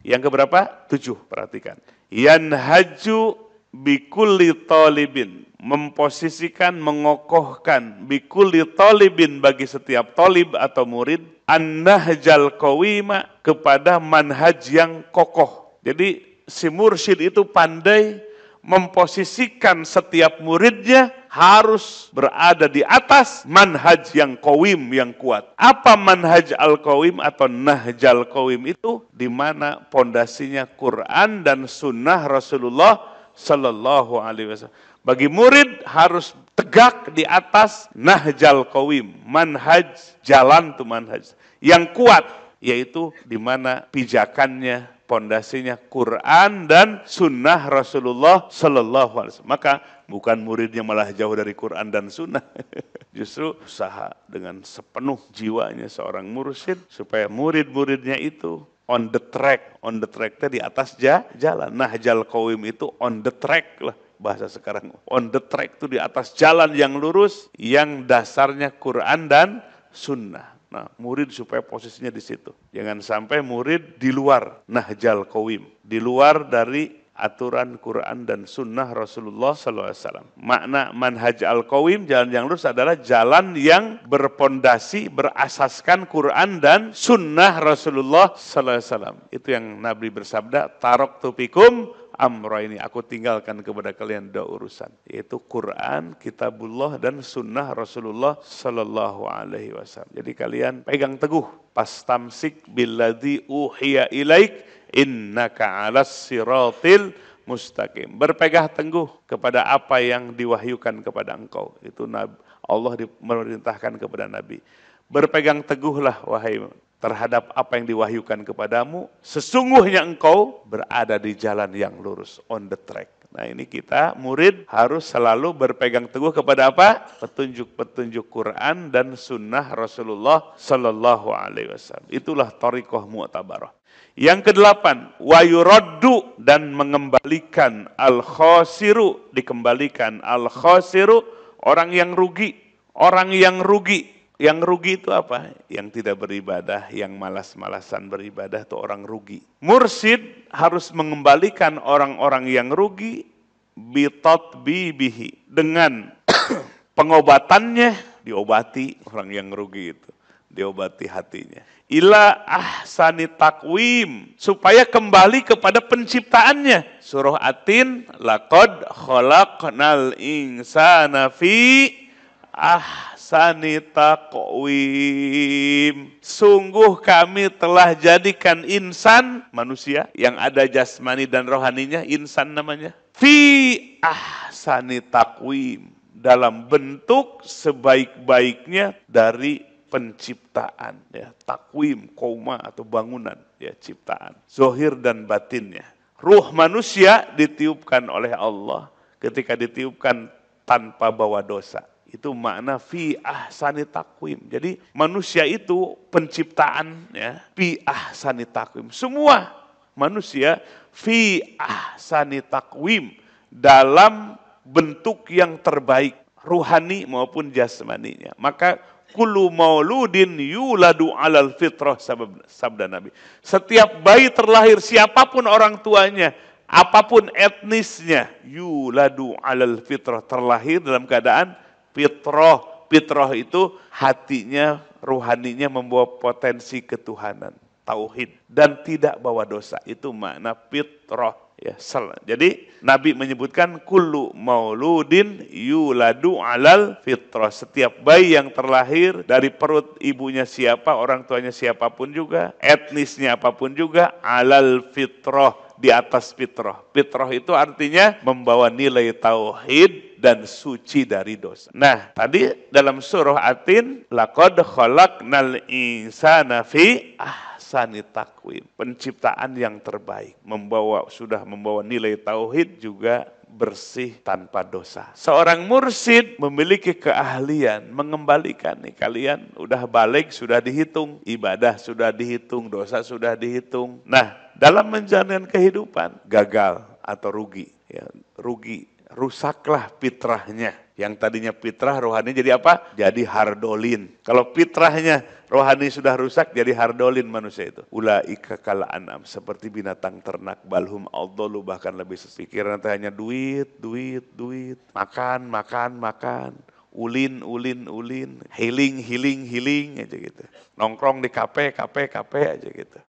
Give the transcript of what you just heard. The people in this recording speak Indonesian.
Yang keberapa? 7, perhatikan. Yanhaju bikulli talibin, memposisikan, mengokohkan bikulli talibin, bagi setiap talib atau murid, an-nahjal qawima, kepada manhaj yang kokoh. Jadi si mursyid itu pandai memposisikan setiap muridnya harus berada di atas manhaj yang qawim, yang kuat. Apa manhaj al-qawim atau nahjal qawim itu? Di mana pondasinya Quran dan sunnah Rasulullah Sallallahu Alaihi Wasallam. Bagi murid harus tegak di atas nahjal qawim, manhaj, jalan tuh manhaj yang kuat, yaitu di mana pijakannya, pondasinya Quran dan sunnah Rasulullah Sallallahu Alaihi Wasallam. Maka bukan muridnya malah jauh dari Quran dan sunnah. Justru usaha dengan sepenuh jiwanya seorang mursyid supaya murid-muridnya itu on the track di atas jalan. Nahjal qawim itu on the track lah bahasa sekarang. On the track itu di atas jalan yang lurus, yang dasarnya Quran dan sunnah. Nah, murid supaya posisinya di situ. Jangan sampai murid di luar nahjal qawim, di luar dari aturan Quran dan sunnah Rasulullah SAW. Makna manhaj al-qawim, jalan yang lurus, adalah jalan yang berpondasi, berasaskan Quran dan sunnah Rasulullah SAW. Itu yang Nabi bersabda, taraktu fikum amra, ini aku tinggalkan kepada kalian 2 urusan, yaitu Quran, kitabullah, dan sunnah Rasulullah Sallallahu Alaihi Wasallam. Jadi kalian pegang teguh, pastamsik billadzi uhiya ilaik innaka 'alas siratil mustaqim. Berpegang teguh kepada apa yang diwahyukan kepada engkau. Itu Allah memerintahkan kepada Nabi. Berpegang teguhlah wahai terhadap apa yang diwahyukan kepadamu, sesungguhnya engkau berada di jalan yang lurus, on the track. Nah, ini kita murid harus selalu berpegang teguh kepada apa? Petunjuk-petunjuk Quran dan sunnah Rasulullah Sallallahu Alaihi Wasallam. Itulah thariqah mu'tabarah. Yang ke-8, wa yuraddu, dan mengembalikan al-khasiru, dikembalikan al-khasiru, orang yang rugi. Orang yang rugi. Yang rugi itu apa? Yang tidak beribadah, yang malas-malasan beribadah, itu orang rugi. Mursyid harus mengembalikan orang-orang yang rugi bitatbibihi, dengan pengobatannya, diobati orang yang rugi itu, diobati hatinya. Ila ahsani taqwim, supaya kembali kepada penciptaannya. Surah Atin, laqad khalaqnal insana fi ahsani taqwim. Sungguh kami telah jadikan insan, manusia yang ada jasmani dan rohaninya, insan namanya, fi ahsani taqwim, dalam bentuk sebaik-baiknya dari penciptaan, ya, takwim, koma atau bangunan, ya, ciptaan, zohir dan batinnya. Ruh manusia ditiupkan oleh Allah, ketika ditiupkan tanpa bawa dosa. Itu makna fi ahsani takwim. Jadi manusia itu penciptaan, ya, fi ahsani takwim. Semua manusia fi ahsani takwim, dalam bentuk yang terbaik, ruhani maupun jasmaninya. Maka kullu mauludin yuladu alal fitrah, sabda Nabi. Setiap bayi terlahir, siapapun orang tuanya, apapun etnisnya, yuladu alal fitrah, terlahir dalam keadaan fitrah. Fitrah itu hatinya, ruhaninya membawa potensi ketuhanan, tauhid, dan tidak bawa dosa. Itu makna fitrah. Ya, jadi Nabi menyebutkan kullu mauludin yuladu alal fitrah. Setiap bayi yang terlahir dari perut ibunya siapa, orang tuanya siapapun juga, etnisnya apapun juga, alal fitrah, di atas fitrah. Fitrah itu artinya membawa nilai tauhid dan suci dari dosa. Nah, tadi dalam surah Atin, laqad khalaqnal insana fi ahsani taqwim, penciptaan yang terbaik, sudah membawa nilai tauhid, juga bersih tanpa dosa. Seorang mursyid memiliki keahlian mengembalikan, nih, kalian udah balik, sudah dihitung, ibadah sudah dihitung, dosa sudah dihitung. Nah, dalam menjalani kehidupan gagal atau rugi, ya, rugi rusaklah fitrahnya. Yang tadinya fitrah rohani jadi apa? Jadi hardolin. Kalau fitrahnya rohani sudah rusak jadi hardolin manusia itu. Ulaika kal an'am, seperti binatang ternak, balhum adallu, bahkan lebih sesat. Pikiran hanya duit, duit, duit, makan, makan, makan. Ulin, ulin, ulin, healing, healing, healing aja gitu. Nongkrong di kafe, kafe, kafe aja gitu.